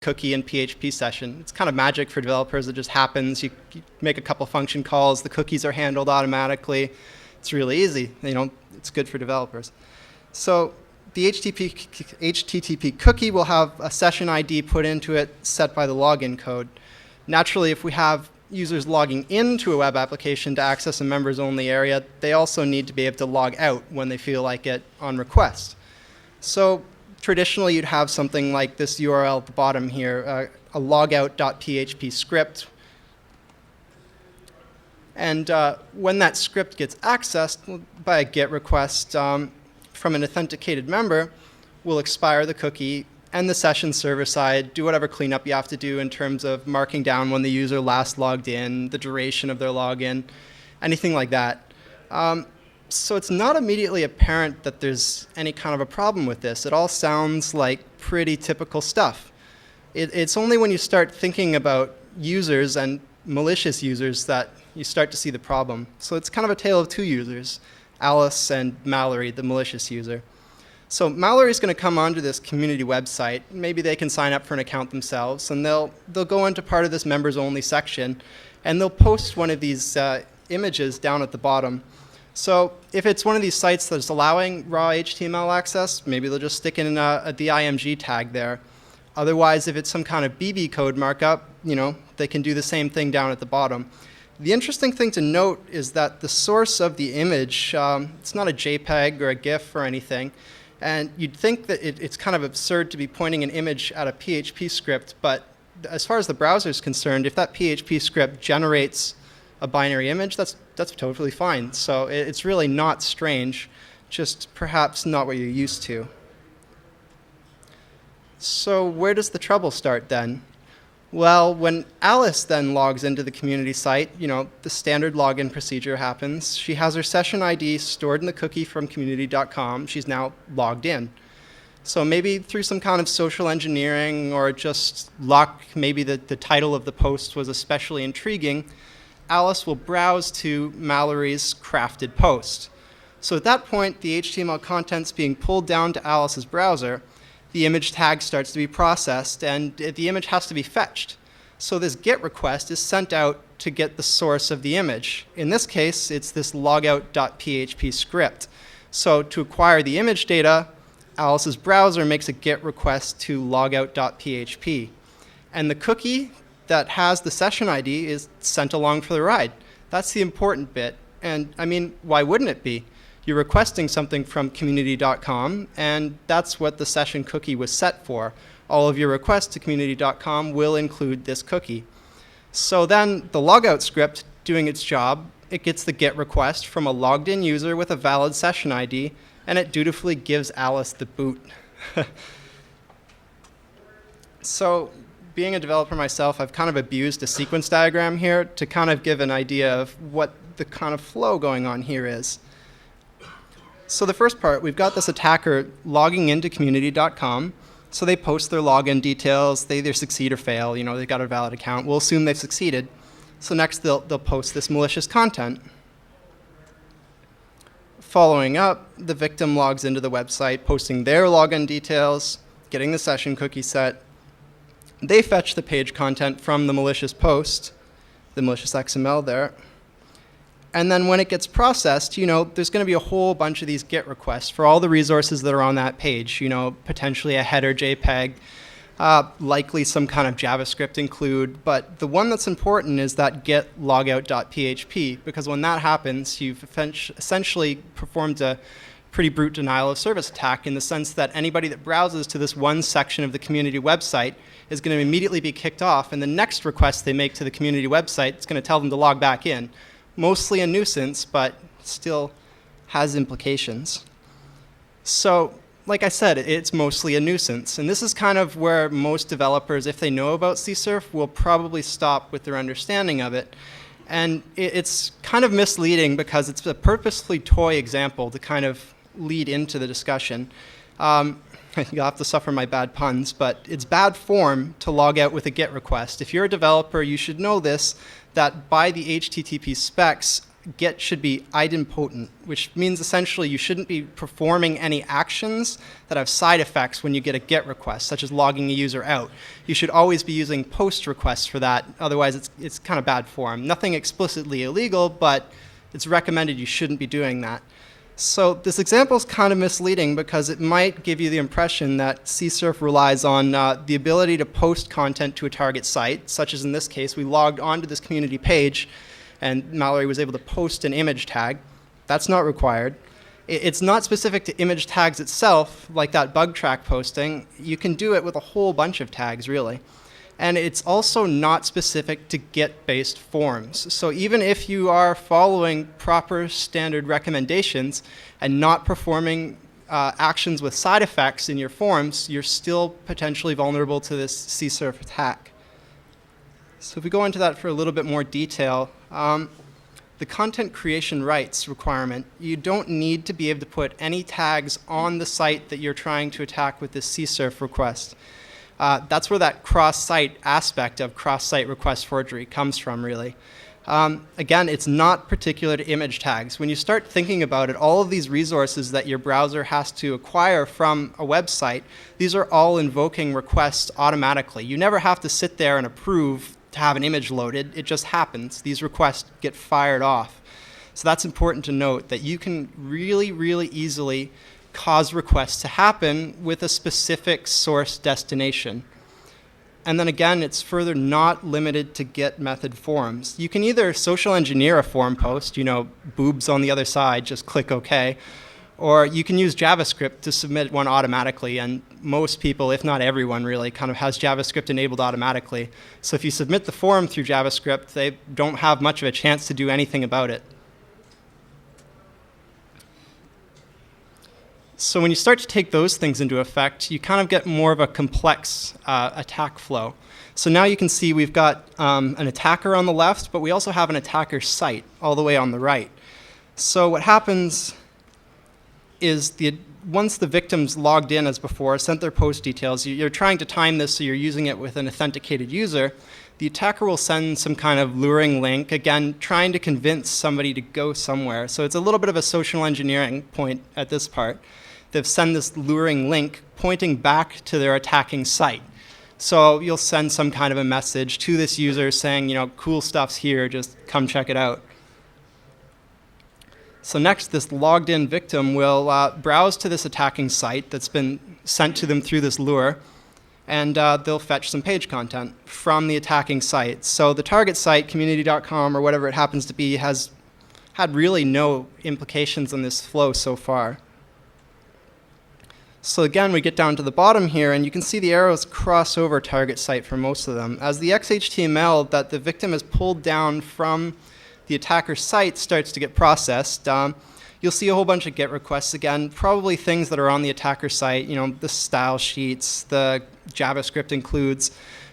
cookie and PHP session. It's kind of magic for developers. It just happens. You make a couple function calls. The cookies are handled automatically. It's really easy. It's good for developers. So the HTTP cookie will have a session ID put into it set by the login code. Naturally, if we have users logging into a web application to access a members-only area, they also need to be able to log out when they feel like it on request. So traditionally, you'd have something like this URL at the bottom here, a logout.php script. And when that script gets accessed by a GET request from an authenticated member, we'll expire the cookie, and the session server side do whatever cleanup you have to do in terms of marking down when the user last logged in, the duration of their login, anything like that. So it's not immediately apparent that there's any kind of a problem with this. It all sounds like pretty typical stuff. It's only when you start thinking about users and malicious users that you start to see the problem. So it's kind of a tale of two users, Alice and Mallory, the malicious user. So Mallory's going to come onto this community website. Maybe they can sign up for an account themselves, and they'll go into part of this members-only section, and they'll post one of these images down at the bottom. So if it's one of these sites that's allowing raw HTML access, maybe they'll just stick in the IMG tag there. Otherwise, if it's some kind of BB code markup, they can do the same thing down at the bottom. The interesting thing to note is that the source of the image, it's not a JPEG or a GIF or anything. And you'd think that it's kind of absurd to be pointing an image at a PHP script, but as far as the browser is concerned, if that PHP script generates a binary image, that's totally fine. So it's really not strange, just perhaps not what you're used to. So where does the trouble start then? Well, when Alice then logs into the community site, the standard login procedure happens. She has her session ID stored in the cookie from community.com. She's now logged in. So maybe through some kind of social engineering or just luck, maybe the title of the post was especially intriguing, Alice will browse to Mallory's crafted post. So at that point, the HTML content's being pulled down to Alice's browser. The image tag starts to be processed, and the image has to be fetched. So this GET request is sent out to get the source of the image. In this case, it's this logout.php script. So to acquire the image data, Alice's browser makes a GET request to logout.php. And the cookie that has the session ID is sent along for the ride. That's the important bit. And I mean, why wouldn't it be? You're requesting something from community.com, and that's what the session cookie was set for. All of your requests to community.com will include this cookie. So then the logout script, doing its job, it gets the GET request from a logged in user with a valid session ID, and it dutifully gives Alice the boot. So being a developer myself, I've kind of abused a sequence diagram here to kind of give an idea of what the kind of flow going on here is. So the first part, we've got this attacker logging into community.com. So they post their login details. They either succeed or fail. They've got a valid account. We'll assume they've succeeded. So next, they'll post this malicious content. Following up, the victim logs into the website, posting their login details, getting the session cookie set. They fetch the page content from the malicious post, the malicious XML there. And then when it gets processed, there's going to be a whole bunch of these GET requests for all the resources that are on that page. Potentially a header JPEG, likely some kind of JavaScript include. But the one that's important is that get logout.php, because when that happens, you've essentially performed a pretty brute denial of service attack in the sense that anybody that browses to this one section of the community website is going to immediately be kicked off, and the next request they make to the community website is going to tell them to log back in. Mostly a nuisance, but still has implications. So, like I said, it's mostly a nuisance. And this is kind of where most developers, if they know about CSRF, will probably stop with their understanding of it. And it's kind of misleading because it's a purposefully toy example to kind of lead into the discussion. You'll have to suffer my bad puns, but it's bad form to log out with a GET request. If you're a developer, you should know this, that by the HTTP specs, get should be idempotent, which means essentially you shouldn't be performing any actions that have side effects when you get a GET request, such as logging a user out. You should always be using POST requests for that, otherwise it's kind of bad form. Nothing explicitly illegal, but it's recommended you shouldn't be doing that. So this example is kind of misleading because it might give you the impression that CSRF relies on the ability to post content to a target site, such as in this case, we logged onto this community page and Mallory was able to post an image tag. That's not required. It's not specific to image tags itself, like that bug track posting. You can do it with a whole bunch of tags, really. And it's also not specific to GET-based forms. So even if you are following proper standard recommendations and not performing actions with side effects in your forms, you're still potentially vulnerable to this CSRF attack. So if we go into that for a little bit more detail, the content creation rights requirement, you don't need to be able to put any tags on the site that you're trying to attack with this CSRF request. That's where that cross-site aspect of cross-site request forgery comes from, really. Again, it's not particular to image tags. When you start thinking about it, all of these resources that your browser has to acquire from a website, these are all invoking requests automatically. You never have to sit there and approve to have an image loaded. It just happens. These requests get fired off. So that's important to note, that you can really, really easily cause requests to happen with a specific source destination. And then again, it's further not limited to GET method forms. You can either social engineer a form post, boobs on the other side, just click OK, or you can use JavaScript to submit one automatically, and most people, if not everyone really, kind of has JavaScript enabled automatically. So if you submit the form through JavaScript, they don't have much of a chance to do anything about it. So when you start to take those things into effect, you kind of get more of a complex attack flow. So now you can see we've got an attacker on the left, but we also have an attacker site all the way on the right. So what happens is once the victim's logged in as before, sent their post details, you're trying to time this so you're using it with an authenticated user, the attacker will send some kind of luring link, again, trying to convince somebody to go somewhere. So it's a little bit of a social engineering point at this part. They've sent this luring link pointing back to their attacking site. So you'll send some kind of a message to this user saying, cool stuff's here, just come check it out. So next, this logged in victim will browse to this attacking site that's been sent to them through this lure, and they'll fetch some page content from the attacking site. So the target site, community.com or whatever it happens to be, has had really no implications on this flow so far. So again, we get down to the bottom here, and you can see the arrows cross over target site for most of them. As the XHTML that the victim has pulled down from the attacker site starts to get processed, you'll see a whole bunch of GET requests again, probably things that are on the attacker site, the style sheets, the JavaScript includes,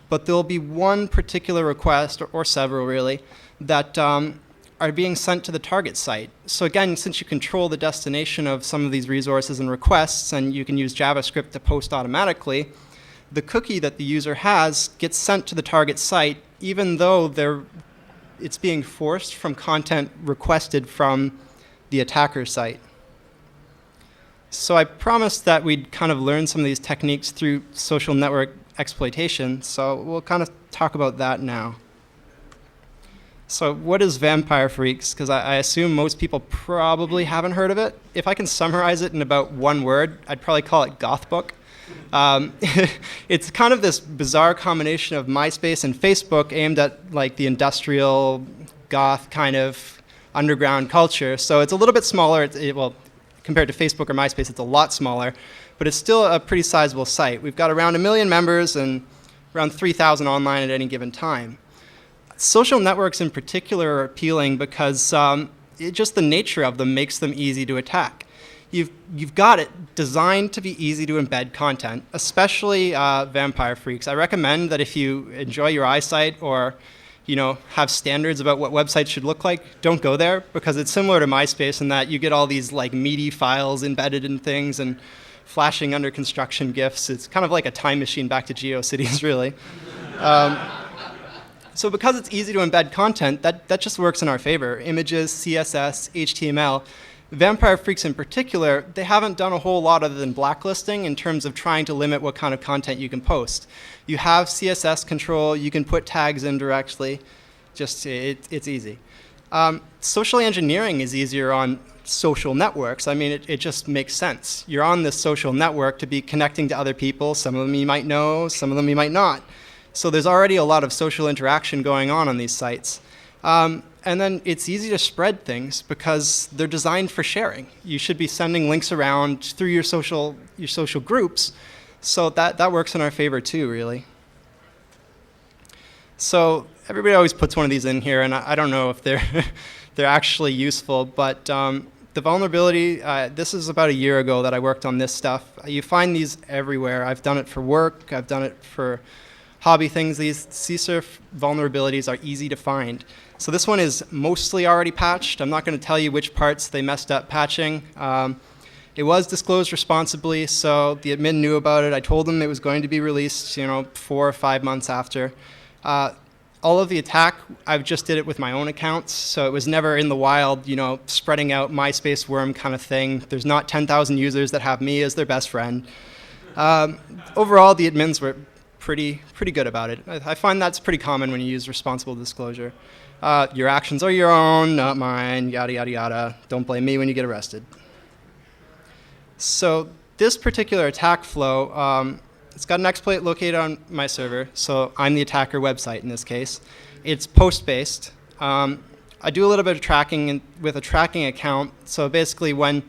but there'll be one particular request, or several really, that are being sent to the target site. So again, since you control the destination of some of these resources and requests, and you can use JavaScript to post automatically, the cookie that the user has gets sent to the target site, even though it's being forced from content requested from the attacker site. So I promised that we'd kind of learn some of these techniques through social network exploitation, so we'll kind of talk about that now. So what is VampireFreaks? Because I assume most people probably haven't heard of it. If I can summarize it in about one word, I'd probably call it goth book. It's kind of this bizarre combination of MySpace and Facebook aimed at like the industrial goth kind of underground culture. So it's a little bit smaller. Well, compared to Facebook or MySpace, it's a lot smaller, but it's still a pretty sizable site. We've got around 1 million members and around 3,000 online at any given time. Social networks in particular are appealing because just the nature of them makes them easy to attack. You've got it designed to be easy to embed content, especially VampireFreaks. I recommend that if you enjoy your eyesight or have standards about what websites should look like, don't go there, because it's similar to MySpace in that you get all these like meaty files embedded in things and flashing under construction GIFs. It's kind of like a time machine back to GeoCities, really. So because it's easy to embed content, that just works in our favor. Images, CSS, HTML. VampireFreaks in particular, they haven't done a whole lot other than blacklisting in terms of trying to limit what kind of content you can post. You have CSS control, you can put tags in directly, it's easy. Social engineering is easier on social networks. I mean, it just makes sense. You're on this social network to be connecting to other people. Some of them you might know, some of them you might not. So there's already a lot of social interaction going on these sites. And then it's easy to spread things because they're designed for sharing. You should be sending links around through your social groups. So that works in our favor too, really. So everybody always puts one of these in here, and I don't know if they're they're actually useful, but the vulnerability, this is about a year ago that I worked on this stuff. You find these everywhere. I've done it for work. I've done it for hobby things. These CSRF vulnerabilities are easy to find. So this one is mostly already patched. I'm not going to tell you which parts they messed up patching. It was disclosed responsibly, so the admin knew about it. I told them it was going to be released, 4 or 5 months after. All of the attack, I just did it with my own accounts, so it was never in the wild, spreading out MySpace worm kind of thing. There's not 10,000 users that have me as their best friend. Overall, the admins were pretty good about it. I find that's pretty common when you use responsible disclosure. Your actions are your own, not mine, yada, yada, yada. Don't blame me when you get arrested. So this particular attack flow, it's got an exploit located on my server, so I'm the attacker website in this case. It's post-based. I do a little bit of tracking with a tracking account, so basically when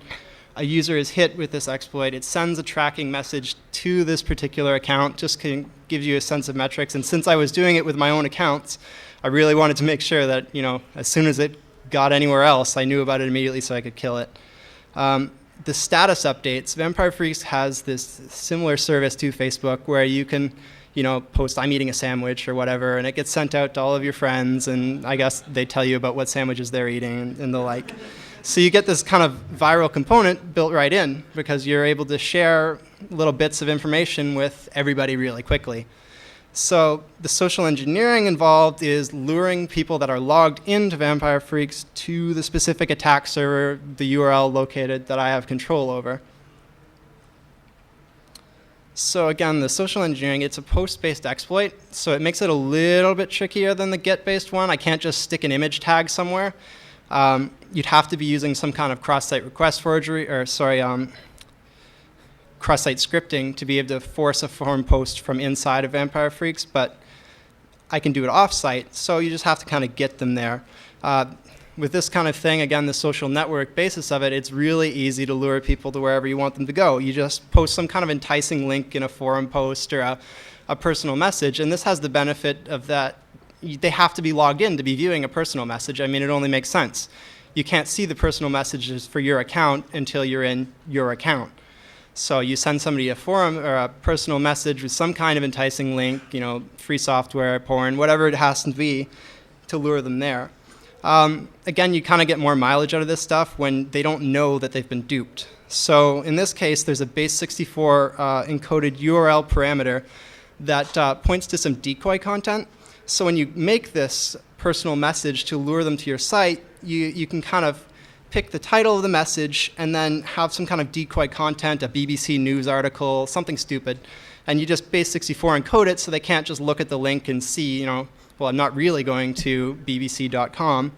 a user is hit with this exploit, it sends a tracking message to this particular account, just gives you a sense of metrics. And since I was doing it with my own accounts, I really wanted to make sure that, as soon as it got anywhere else, I knew about it immediately so I could kill it. The status updates, VampireFreaks has this similar service to Facebook where you can, post I'm eating a sandwich or whatever, and it gets sent out to all of your friends, and I guess they tell you about what sandwiches they're eating and the like. So you get this kind of viral component built right in because you're able to share little bits of information with everybody really quickly. So the social engineering involved is luring people that are logged into VampireFreaks to the specific attack server, the URL located that I have control over. So again, the social engineering, it's a post-based exploit, so it makes it a little bit trickier than the get-based one. I can't just stick an image tag somewhere. You'd have to be using some kind of cross-site request forgery, cross-site scripting to be able to force a form post from inside of VampireFreaks, but I can do it off-site, so you just have to kind of get them there. With this kind of thing, again, the social network basis of it, it's really easy to lure people to wherever you want them to go. You just post some kind of enticing link in a forum post or a personal message, and this has the benefit of that they have to be logged in to be viewing a personal message. I mean, it only makes sense. You can't see the personal messages for your account until you're in your account. So you send somebody a forum or a personal message with some kind of enticing link, free software, porn, whatever it has to be, to lure them there. Again, you kind of get more mileage out of this stuff when they don't know that they've been duped. So in this case, there's a base 64 encoded URL parameter that points to some decoy content. So when you make this personal message to lure them to your site, you can kind of pick the title of the message and then have some kind of decoy content, a BBC News article, something stupid, and you just base 64 encode it so they can't just look at the link and see, well, I'm not really going to bbc.com.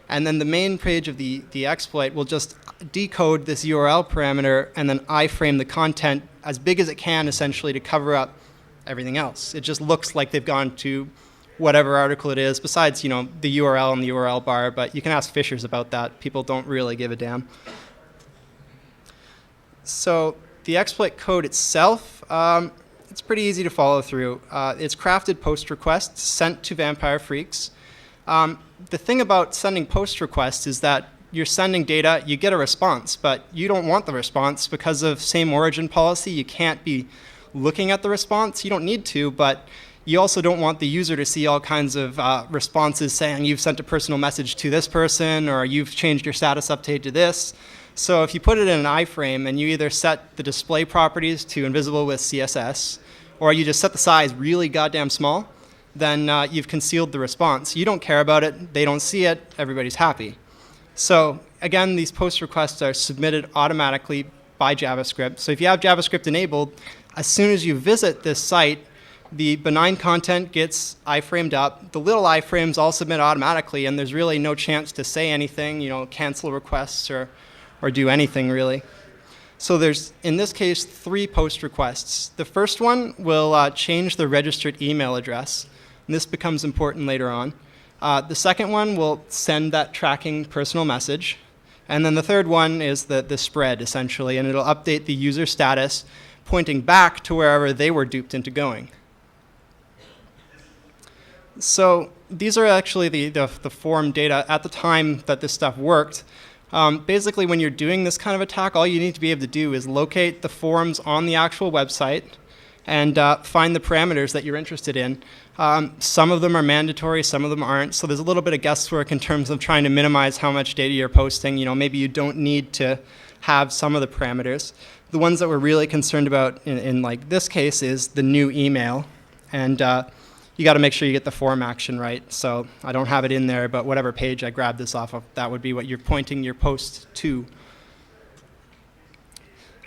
And then the main page of the exploit will just decode this URL parameter and then iframe the content as big as it can, essentially, to cover up everything else. It just looks like they've gone to whatever article it is, besides, the URL and the URL bar, but you can ask fishers about that. People don't really give a damn. So the exploit code itself, it's pretty easy to follow through. It's crafted post requests sent to VampireFreaks. The thing about sending post requests is that you're sending data, you get a response, but you don't want the response because of same origin policy. You can't be looking at the response. You don't need to, but you also don't want the user to see all kinds of responses saying you've sent a personal message to this person or you've changed your status update to this. So if you put it in an iframe and you either set the display properties to invisible with CSS or you just set the size really goddamn small, then you've concealed the response. You don't care about it, they don't see it, everybody's happy. So again, these post requests are submitted automatically by JavaScript. So if you have JavaScript enabled, as soon as you visit this site, the benign content gets iframed up. The little iframes all submit automatically, and there's really no chance to say anything, cancel requests or do anything really. So there's, in this case, 3 post requests. The first one will change the registered email address, and this becomes important later on. The second one will send that tracking personal message. And then the third one is the spread, essentially, and it'll update the user status, pointing back to wherever they were duped into going. So these are actually the form data at the time that this stuff worked. Basically, when you're doing this kind of attack, all you need to be able to do is locate the forms on the actual website and find the parameters that you're interested in. Some of them are mandatory, some of them aren't. So there's a little bit of guesswork in terms of trying to minimize how much data you're posting. Maybe you don't need to have some of the parameters. The ones that we're really concerned about in like this case is the new email. And you got to make sure you get the form action right. So I don't have it in there, but whatever page I grabbed this off of, that would be what you're pointing your post to.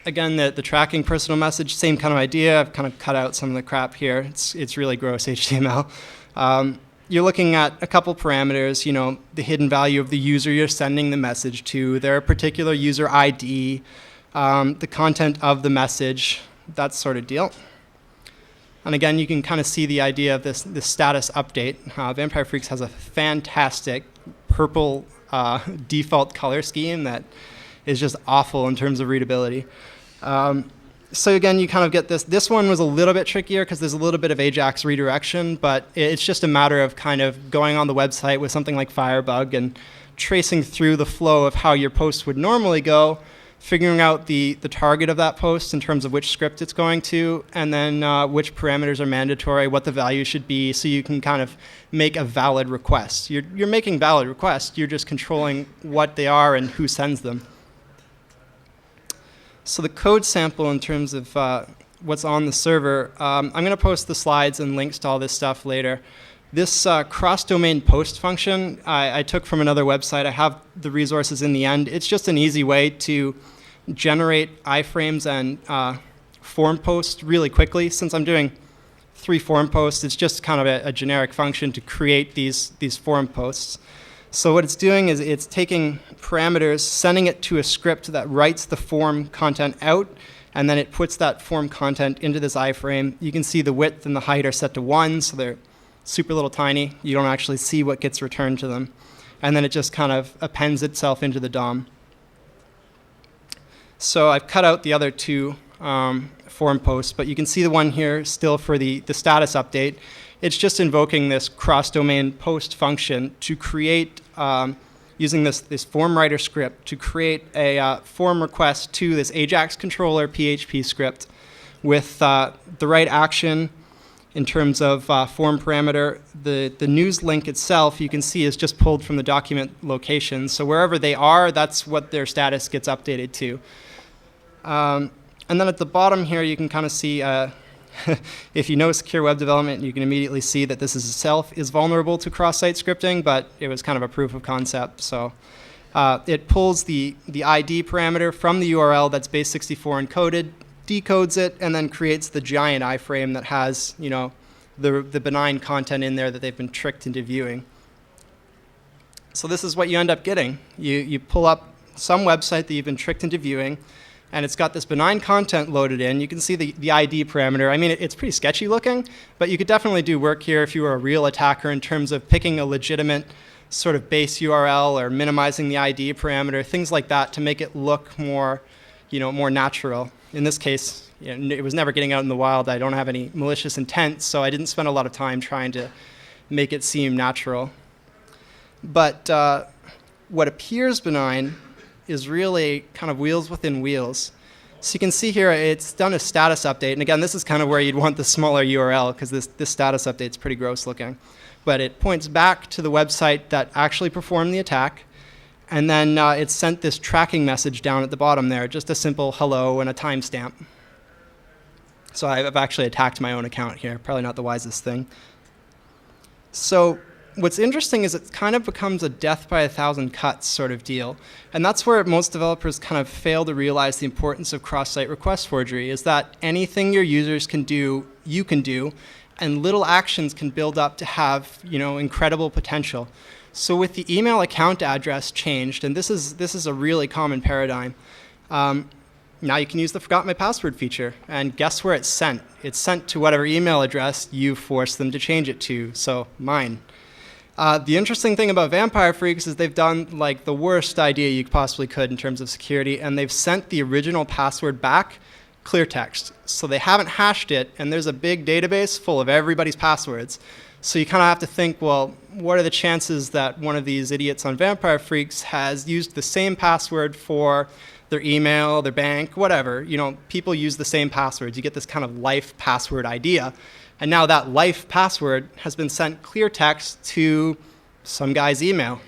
Again, the tracking personal message, same kind of idea. I've kind of cut out some of the crap here. It's really gross HTML. You're looking at a couple parameters, the hidden value of the user you're sending the message to, their particular user ID, the content of the message, that sort of deal. And again, you can kind of see the idea of this status update. VampireFreaks has a fantastic purple default color scheme that is just awful in terms of readability. So again, you kind of get this. This one was a little bit trickier because there's a little bit of AJAX redirection, but it's just a matter of kind of going on the website with something like Firebug and tracing through the flow of how your post would normally go, figuring out the target of that post in terms of which script it's going to, and then which parameters are mandatory, what the value should be, so you can kind of make a valid request. You're making valid requests, you're just controlling what they are and who sends them. So the code sample in terms of what's on the server, I'm going to post the slides and links to all this stuff later. This cross-domain post function I took from another website. I have the resources in the end. It's just an easy way to generate iframes and form posts really quickly. Since I'm doing 3 form posts, it's just kind of a generic function to create these form posts. So what it's doing is it's taking parameters, sending it to a script that writes the form content out, and then it puts that form content into this iframe. You can see the width and the height are set to 1, so they're super little tiny. You don't actually see what gets returned to them. And then it just kind of appends itself into the DOM. So I've cut out the other 2 form posts, but you can see the one here still for the status update. It's just invoking this cross-domain post function to create, using this form writer script, to create a form request to this AJAX controller PHP script with the right action in terms of form parameter. The news link itself, you can see, is just pulled from the document location. So wherever they are, that's what their status gets updated to. And then at the bottom here, you can kind of see, if you know secure web development, you can immediately see that this itself is vulnerable to cross-site scripting, but it was kind of a proof of concept. So it pulls the ID parameter from the URL that's base64 encoded, decodes it, and then creates the giant iframe that has, the benign content in there that they've been tricked into viewing. So this is what you end up getting. You pull up some website that you've been tricked into viewing, and it's got this benign content loaded in. You can see the ID parameter. I mean, it's pretty sketchy looking, but you could definitely do work here if you were a real attacker in terms of picking a legitimate sort of base URL or minimizing the ID parameter, things like that, to make it look more, more natural. In this case, it was never getting out in the wild. I don't have any malicious intent, so I didn't spend a lot of time trying to make it seem natural. But what appears benign is really kind of wheels within wheels. So you can see here it's done a status update. And again, this is kind of where you'd want the smaller URL, because this status update's pretty gross looking. But it points back to the website that actually performed the attack. And then it sent this tracking message down at the bottom there, just a simple hello and a timestamp. So I've actually attacked my own account here, probably not the wisest thing. So what's interesting is it kind of becomes a death by 1,000 cuts sort of deal. And that's where most developers kind of fail to realize the importance of cross-site request forgery, is that anything your users can do, you can do, and little actions can build up to have, incredible potential. So with the email account address changed, and this is a really common paradigm, now you can use the forgot my password feature, and guess where it's sent? It's sent to whatever email address you force them to change it to, so mine. The interesting thing about VampireFreaks is they've done like the worst idea you possibly could in terms of security, and they've sent the original password back clear text. So they haven't hashed it, and there's a big database full of everybody's passwords. So you kind of have to think, well, what are the chances that one of these idiots on VampireFreaks has used the same password for their email, their bank, whatever? People use the same passwords. You get this kind of life password idea. And now that life password has been sent clear text to some guy's email.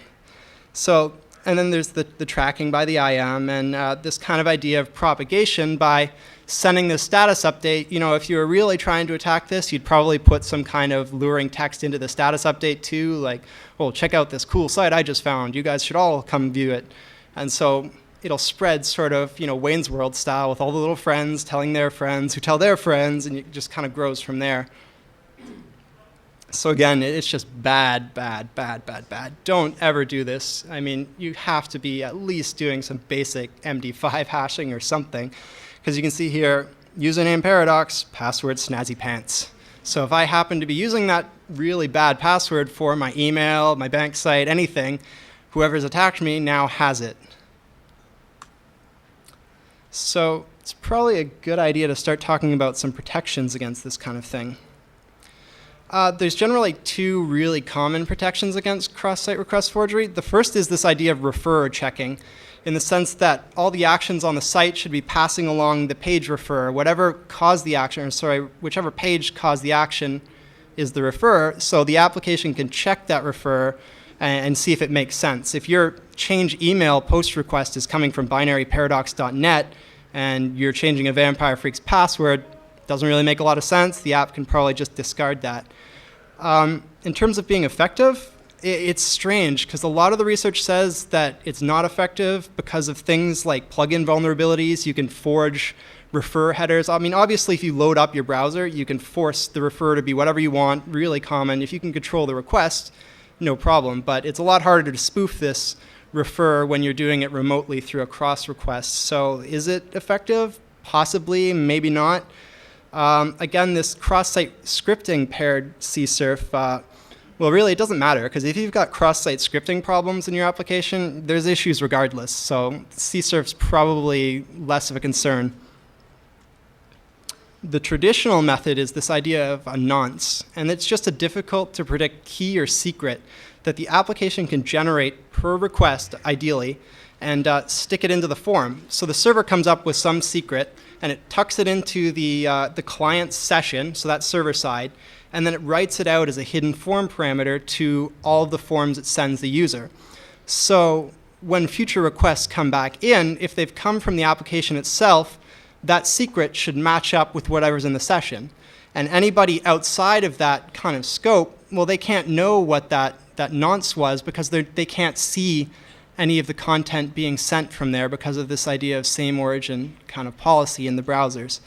So, and then there's the tracking by the IM, and this kind of idea of propagation by sending the status update. If you were really trying to attack this, you'd probably put some kind of luring text into the status update too, like, oh, check out this cool site I just found. You guys should all come view it. And so it'll spread sort of, Wayne's World style with all the little friends telling their friends who tell their friends, and it just kind of grows from there. So again, it's just bad, bad, bad, bad, bad. Don't ever do this. I mean, you have to be at least doing some basic MD5 hashing or something. Because you can see here, username paradox, password snazzy pants. So if I happen to be using that really bad password for my email, my bank site, anything, whoever's attacked me now has it. So it's probably a good idea to start talking about some protections against this kind of thing. There's generally two really common protections against cross-site request forgery. The first is this idea of referrer checking, in the sense that all the actions on the site should be passing along the page referrer. Whatever caused the action, whichever page caused the action is the referrer, so the application can check that referrer and see if it makes sense. If your change email post request is coming from binaryparadox.net and you're changing a VampireFreaks password, doesn't really make a lot of sense. The app can probably just discard that. In terms of being effective, it's strange because a lot of the research says that it's not effective because of things like plugin vulnerabilities. You can forge refer headers. I mean, obviously, if you load up your browser, you can force the refer to be whatever you want, really common. If you can control the request, no problem. But it's a lot harder to spoof this refer when you're doing it remotely through a cross request. So is it effective? Possibly, maybe not. Again, this cross-site scripting paired CSRF, well, really, it doesn't matter, because if you've got cross-site scripting problems in your application, there's issues regardless. So CSRF's probably less of a concern. The traditional method is this idea of a nonce, and it's just a difficult to predict key or secret that the application can generate per request, ideally, and stick it into the form. So the server comes up with some secret, and it tucks it into the client session, so that's server side, and then it writes it out as a hidden form parameter to all of the forms it sends the user. So when future requests come back in, if they've come from the application itself, that secret should match up with whatever's in the session. And anybody outside of that kind of scope, well, they can't know what that nonce was because they can't see any of the content being sent from there because of this idea of same origin kind of policy in the browsers.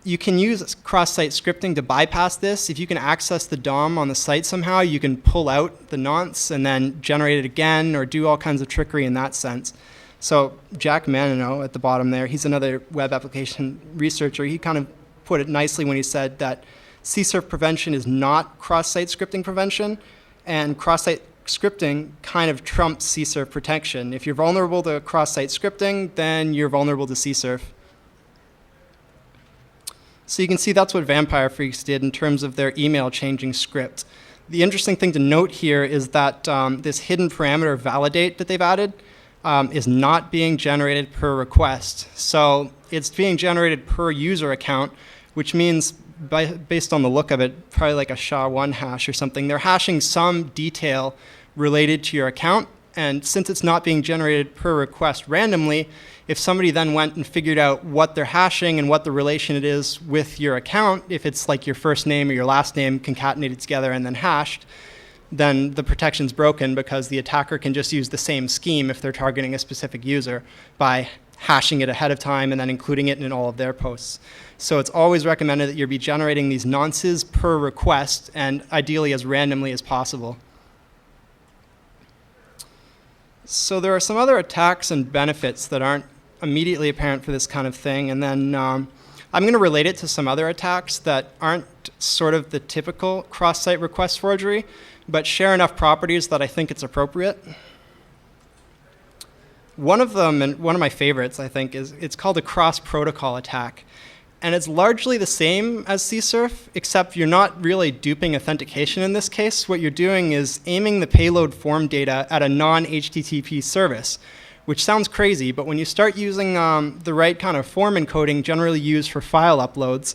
You can use cross-site scripting to bypass this. If you can access the DOM on the site somehow, you can pull out the nonce and then generate it again or do all kinds of trickery in that sense. So Jack Manino at the bottom there, he's another web application researcher. He kind of put it nicely when he said that CSRF prevention is not cross-site scripting prevention, and cross-site scripting kind of trumps CSRF protection. If you're vulnerable to cross-site scripting, then you're vulnerable to CSRF. So you can see that's what VampireFreaks did in terms of their email changing script. The interesting thing to note here is that this hidden parameter validate that they've added is not being generated per request. So it's being generated per user account, which means based on the look of it, probably like a SHA-1 hash or something. They're hashing some detail related to your account, and since it's not being generated per request randomly, If somebody then went and figured out what they're hashing and what the relation it is with your account, if it's like your first name or your last name concatenated together and then hashed, then the protection's broken because the attacker can just use the same scheme if they're targeting a specific user by hashing it ahead of time and then including it in all of their posts. So it's always recommended that you be generating these nonces per request and ideally as randomly as possible. So there are some other attacks and benefits that aren't immediately apparent for this kind of thing, and then I'm going to relate it to some other attacks that aren't sort of the typical cross-site request forgery, but share enough properties that I think it's appropriate. One of them, and one of my favorites, I think, is it's called a cross-protocol attack. And it's largely the same as CSRF, except you're not really duping authentication in this case. What you're doing is aiming the payload form data at a non-HTTP service, which sounds crazy, but when you start using the right kind of form encoding generally used for file uploads,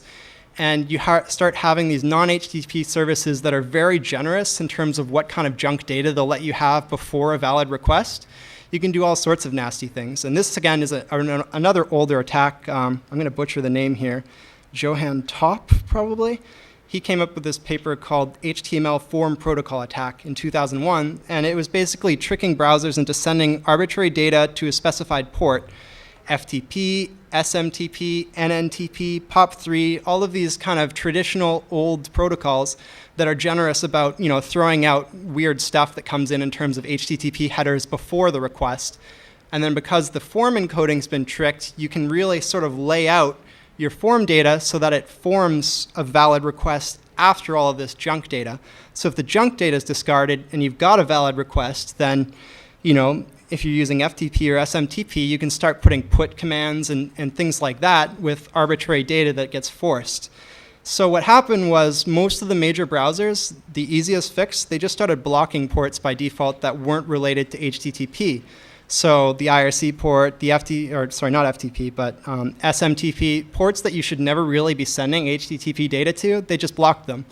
and you start having these non-HTTP services that are very generous in terms of what kind of junk data they'll let you have before a valid request, you can do all sorts of nasty things. And this, again, is another older attack. I'm going to butcher the name here. Johan Top, probably. He came up with this paper called HTML Form Protocol Attack in 2001, and it was basically tricking browsers into sending arbitrary data to a specified port, FTP, SMTP, NNTP, POP3, all of these kind of traditional old protocols that are generous about, throwing out weird stuff that comes in terms of HTTP headers before the request. And then because the form encoding's been tricked, you can really sort of lay out your form data so that it forms a valid request after all of this junk data. So if the junk data is discarded and you've got a valid request, then, if you're using FTP or SMTP, you can start putting put commands and things like that with arbitrary data that gets forced. So what happened was most of the major browsers, the easiest fix, they just started blocking ports by default that weren't related to HTTP. So the IRC port, the SMTP, ports that you should never really be sending HTTP data to, they just blocked them.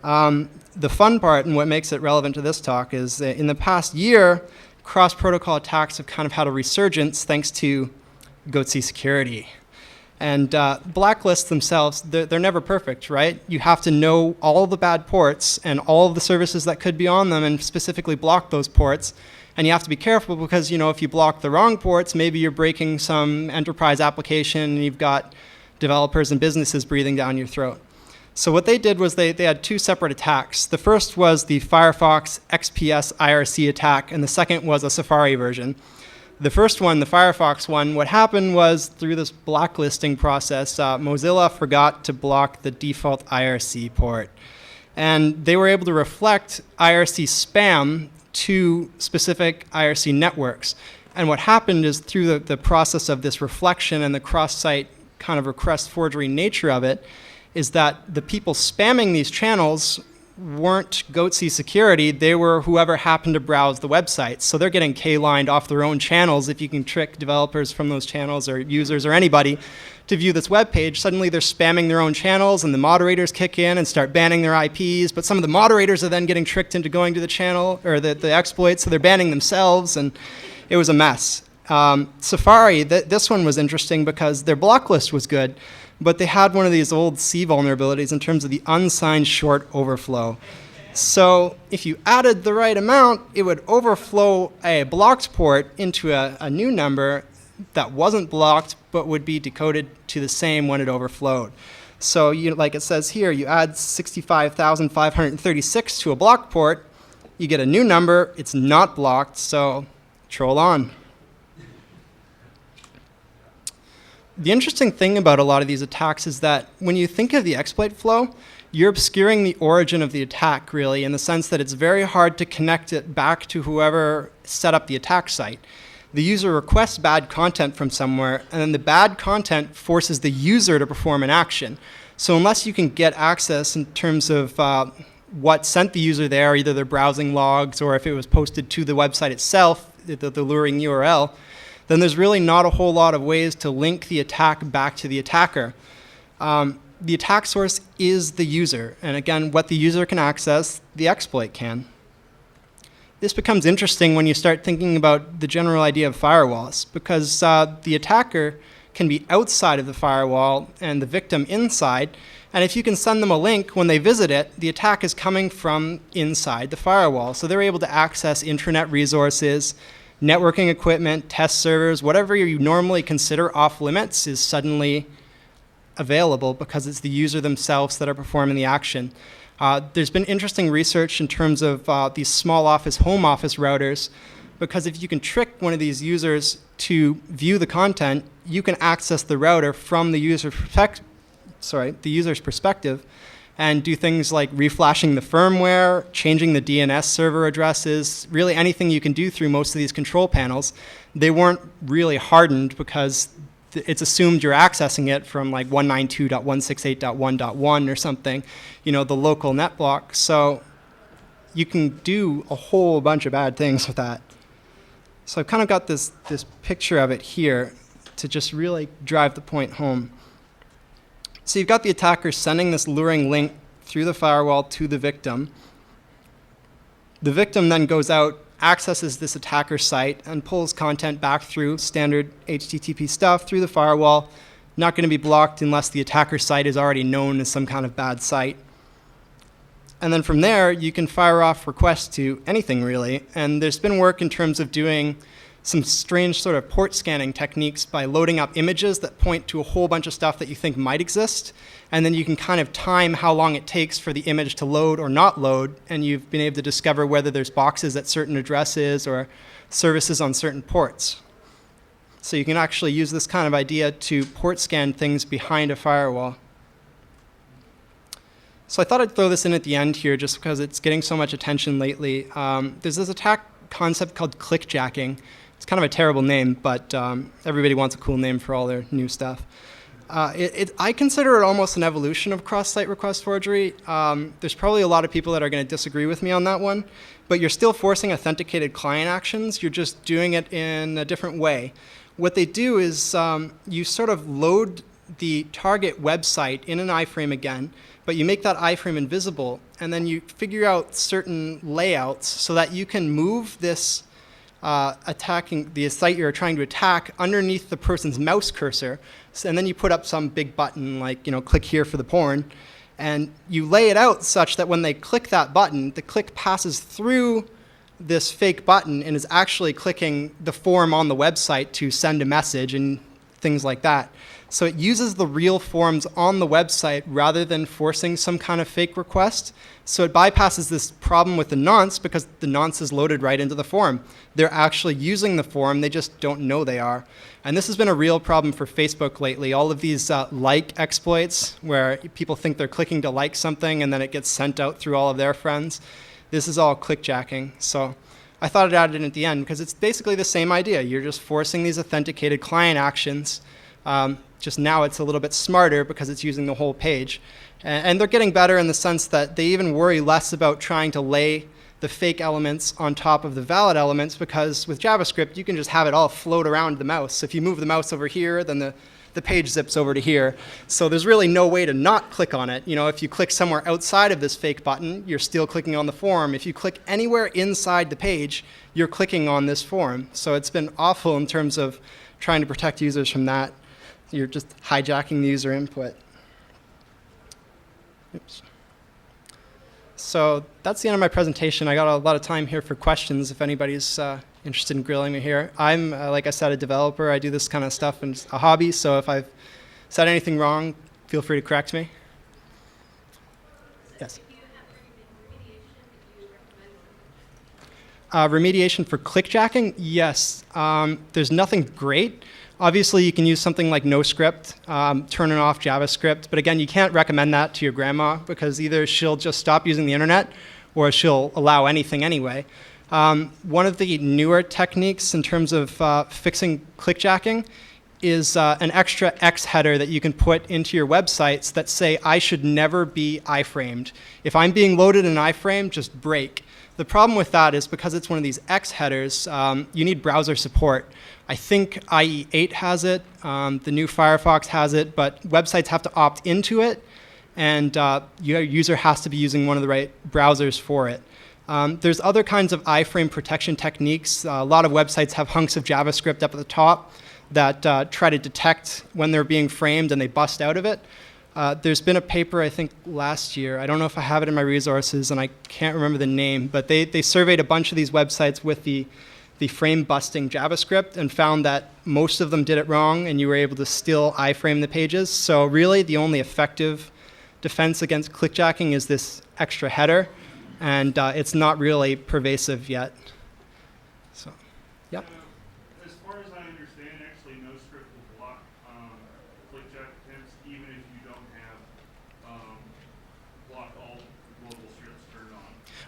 The fun part and what makes it relevant to this talk is that in the past year, cross-protocol attacks have kind of had a resurgence thanks to GoTC security. And blacklists themselves, they're never perfect, right? You have to know all the bad ports and all of the services that could be on them and specifically block those ports. And you have to be careful because, if you block the wrong ports, maybe you're breaking some enterprise application and you've got developers and businesses breathing down your throat. So what they did was they had two separate attacks. The first was the Firefox XPS IRC attack, and the second was a Safari version. The first one, the Firefox one, what happened was through this blacklisting process, Mozilla forgot to block the default IRC port. And they were able to reflect IRC spam to specific IRC networks. And what happened is through the process of this reflection and the cross-site kind of request forgery nature of it, is that the people spamming these channels weren't GoTC security, they were whoever happened to browse the website. So they're getting K-lined off their own channels. If you can trick developers from those channels or users or anybody to view this web page, suddenly they're spamming their own channels and the moderators kick in and start banning their IPs, but some of the moderators are then getting tricked into going to the channel or the exploit, so they're banning themselves, and it was a mess. Safari, this one was interesting because their block list was good, but they had one of these old C vulnerabilities in terms of the unsigned short overflow. So if you added the right amount, it would overflow a blocked port into a new number that wasn't blocked but would be decoded to the same when it overflowed. So like it says here, you add 65,536 to a blocked port, you get a new number, it's not blocked, so troll on. The interesting thing about a lot of these attacks is that when you think of the exploit flow, you're obscuring the origin of the attack, really, in the sense that it's very hard to connect it back to whoever set up the attack site. The user requests bad content from somewhere, and then the bad content forces the user to perform an action. So unless you can get access in terms of what sent the user there, either their browsing logs or if it was posted to the website itself, the luring URL, then there's really not a whole lot of ways to link the attack back to the attacker. The attack source is the user. And again, what the user can access, the exploit can. This becomes interesting when you start thinking about the general idea of firewalls, because the attacker can be outside of the firewall and the victim inside. And if you can send them a link when they visit it, the attack is coming from inside the firewall. So they're able to access intranet resources, networking equipment, test servers, whatever you normally consider off limits is suddenly available because it's the user themselves that are performing the action. There's been interesting research in terms of these small office, home office routers, because if you can trick one of these users to view the content, you can access the router from the user's perspective and do things like reflashing the firmware, changing the DNS server addresses, really anything you can do through most of these control panels. They weren't really hardened because it's assumed you're accessing it from like 192.168.1.1 or something, the local net block. So you can do a whole bunch of bad things with that. So I've kind of got this picture of it here to just really drive the point home. So you've got the attacker sending this luring link through the firewall to the victim. The victim then goes out, accesses this attacker site, and pulls content back through standard HTTP stuff through the firewall. Not going to be blocked unless the attacker site is already known as some kind of bad site. And then from there, you can fire off requests to anything, really. And there's been work in terms of doing some strange sort of port scanning techniques by loading up images that point to a whole bunch of stuff that you think might exist. And then you can kind of time how long it takes for the image to load or not load. And you've been able to discover whether there's boxes at certain addresses or services on certain ports. So you can actually use this kind of idea to port scan things behind a firewall. So I thought I'd throw this in at the end here just because it's getting so much attention lately. There's this attack concept called clickjacking. It's kind of a terrible name, but everybody wants a cool name for all their new stuff. I consider it almost an evolution of cross-site request forgery. There's probably a lot of people that are going to disagree with me on that one, but you're still forcing authenticated client actions. You're just doing it in a different way. What they do is you sort of load the target website in an iframe again, but you make that iframe invisible, and then you figure out certain layouts so that you can move this attacking the site you're trying to attack underneath the person's mouse cursor. And then you put up some big button like, click here for the porn. And you lay it out such that when they click that button, the click passes through this fake button and is actually clicking the form on the website to send a message and things like that. So it uses the real forms on the website rather than forcing some kind of fake request. So it bypasses this problem with the nonce because the nonce is loaded right into the form. They're actually using the form, they just don't know they are. And this has been a real problem for Facebook lately. All of these like exploits where people think they're clicking to like something and then it gets sent out through all of their friends. This is all clickjacking. So I thought I'd add it at the end because it's basically the same idea. You're just forcing these authenticated client actions. Just now it's a little bit smarter because it's using the whole page. And they're getting better in the sense that they even worry less about trying to lay the fake elements on top of the valid elements because with JavaScript, you can just have it all float around the mouse. So if you move the mouse over here, then the page zips over to here. So there's really no way to not click on it. If you click somewhere outside of this fake button, you're still clicking on the form. If you click anywhere inside the page, you're clicking on this form. So it's been awful in terms of trying to protect users from that. You're just hijacking the user input. Oops. So that's the end of my presentation. I got a lot of time here for questions if anybody's interested in grilling me here. I'm, like I said, a developer. I do this kind of stuff and it's a hobby, so if I've said anything wrong, feel free to correct me. Yes? Remediation for clickjacking? Yes. There's nothing great. Obviously, you can use something like NoScript, turning off JavaScript. But again, you can't recommend that to your grandma because either she'll just stop using the internet or she'll allow anything anyway. One of the newer techniques in terms of fixing clickjacking is an extra X header that you can put into your websites that say, I should never be iframed. If I'm being loaded in iframe, just break. The problem with that is because it's one of these X headers, you need browser support. I think IE8 has it, the new Firefox has it, but websites have to opt into it, and your user has to be using one of the right browsers for it. There's other kinds of iframe protection techniques. A lot of websites have hunks of JavaScript up at the top that try to detect when they're being framed and they bust out of it. There's been a paper, I think, last year. I don't know if I have it in my resources, and I can't remember the name, but they surveyed a bunch of these websites with the frame busting JavaScript and found that most of them did it wrong, and you were able to still iframe the pages. So really, the only effective defense against clickjacking is this extra header, and it's not really pervasive yet. So, yeah. As far as I understand, actually, no script will block clickjack attempts, even if you don't have block all global scripts turned on.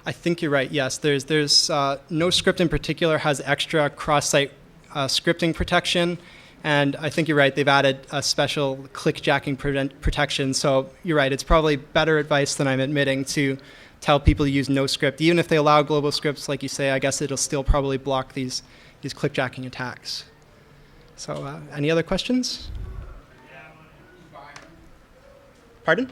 I think you're right. Yes, there's no script in particular has extra cross-site scripting protection, and I think you're right. They've added a special clickjacking protection. So you're right. It's probably better advice than I'm admitting to tell people to use no script. Even if they allow global scripts, like you say, I guess it'll still probably block these clickjacking attacks. So any other questions? Pardon?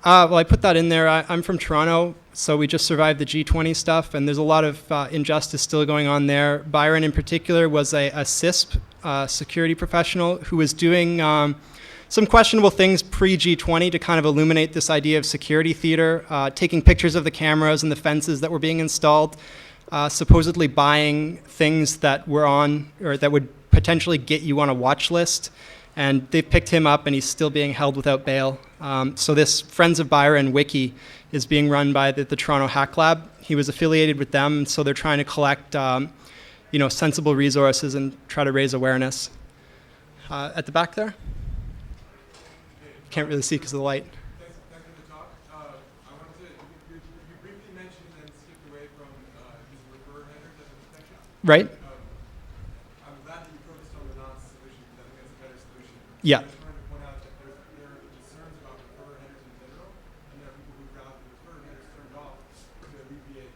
Well, I put that in there. I'm from Toronto, so we just survived the G20 stuff, and there's a lot of injustice still going on there. Byron, in particular, was a CISP security professional who was doing some questionable things pre-G20 to kind of illuminate this idea of security theater, taking pictures of the cameras and the fences that were being installed, supposedly buying things that were on, or that would potentially get you on a watch list. And they picked him up, and he's still being held without bail. So this Friends of Byron wiki is being run by the Toronto Hack Lab. He was affiliated with them, so they're trying to collect sensible resources and try to raise awareness. At the back there? Can't really see because of the light. Thanks for the talk. I wanted to, you briefly mentioned and skipped away from using refer headers as a protection. Right. I'm glad that you focused on the NOS solution because I think that's a better solution. Yeah. I just wanted to point out that there are concerns about refer headers in general, and there are people who've got the refer headers turned off to alleviate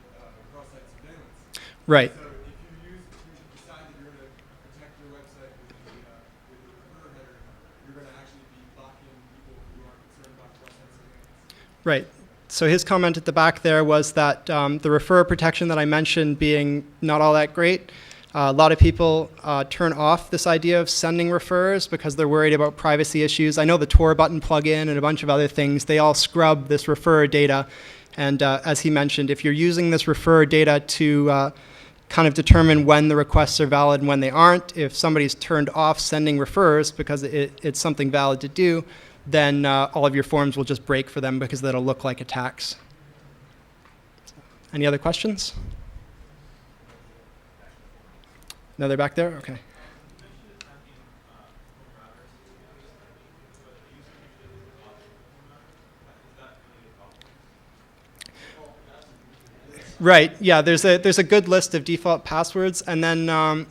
cross-site surveillance. Right. So if you decide that you're going to protect your website with the refer header, you're going to actually be blocking people who are concerned about cross-site surveillance. Right. So his comment at the back there was that the refer protection that I mentioned being not all that great. A lot of people turn off this idea of sending refers because they're worried about privacy issues. I know the Tor button plugin and a bunch of other things, they all scrub this refer data. And as he mentioned, if you're using this refer data to kind of determine when the requests are valid and when they aren't, if somebody's turned off sending refers because it's something valid to do, then all of your forms will just break for them because that'll look like attacks. Any other questions? No, they're back there? Okay. Right, yeah, there's a good list of default passwords, and then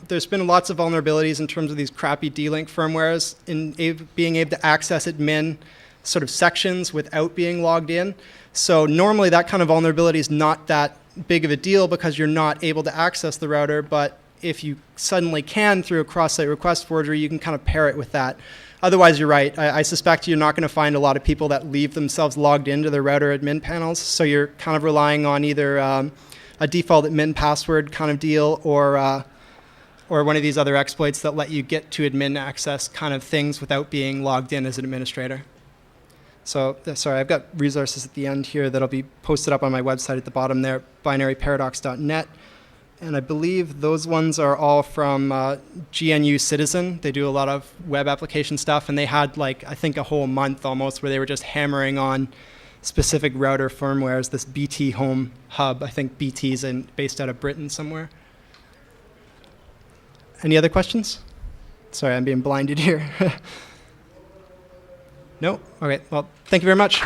there's been lots of vulnerabilities in terms of these crappy D-Link firmwares in being able to access admin sort of sections without being logged in. So normally that kind of vulnerability is not that big of a deal because you're not able to access the router, but if you suddenly can through a cross-site request forgery, you can kind of pair it with that. Otherwise, you're right. I suspect you're not going to find a lot of people that leave themselves logged into their router admin panels. So you're kind of relying on either a default admin password kind of deal or one of these other exploits that let you get to admin access kind of things without being logged in as an administrator. So sorry, I've got resources at the end here that'll be posted up on my website at the bottom there, binaryparadox.net. And I believe those ones are all from GNU Citizen. They do a lot of web application stuff, and they had like, I think a whole month almost where they were just hammering on specific router firmwares, this BT Home Hub. I think BT's based out of Britain somewhere. Any other questions? Sorry, I'm being blinded here. No? Okay, well, thank you very much.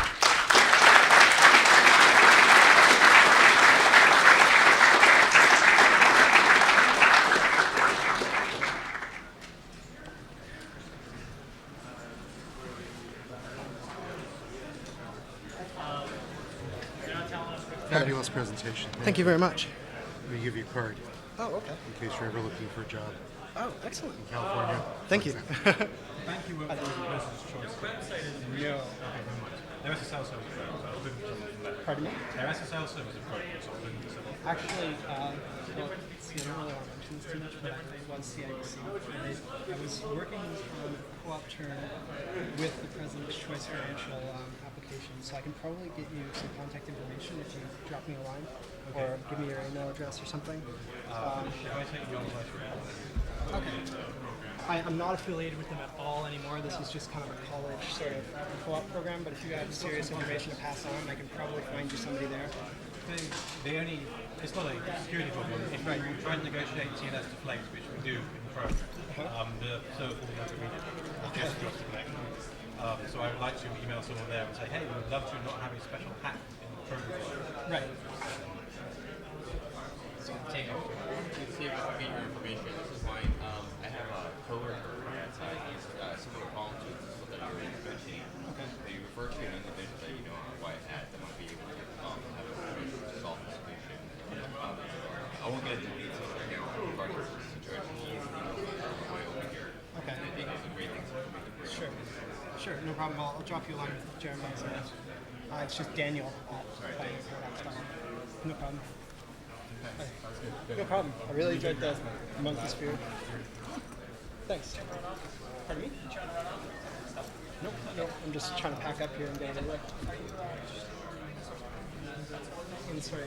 Fabulous presentation. Thank you very much. Let me give you a card Oh, okay. in case you're ever looking for a job Oh, excellent. in California. Thank you. Thank you for your business choice. Your website is real. Their SSL service is broken, so I was looking for someone from there. Pardon me? Their SSL service is broken, so I was looking for someone. Actually, well, see, I don't really want to mention this too much, but I was CIBC. I was working on a co-op term with the President's Choice Financial application, so I can probably get you some contact information if you drop me a line or give me your email address or something. If I take your advice for it. Okay. I'm not affiliated with them at all anymore. This is just kind of a college sort of co-op program, but if you have serious information to pass on, I can probably find you somebody there. They only, it's not a security problem. If we try and negotiate TLS to Flames, which we do in the program, the server will never read it. Just drops the connection. So I would like to email someone there and say, hey, we would love to not have a special hack in the program. Right. So Tim, to see if I can get your information, this is mine. I have a coworker that's he's similar problem to this that you were mentioning. Okay. They refer to an individual that you know quite at that might be able to have information to solve the solution. I won't get into details right now regarding this situation. He is the way over here. Okay. And I think there's some great things that can make it work. Sure, no problem. I'll drop you a line with Jeremy. It's just Daniel at VampireFreaks. No problem. No problem. I really enjoyed the monkey spear. Thanks. Pardon me? Nope. I'm just trying to pack up here and get out of the way. I'm sorry.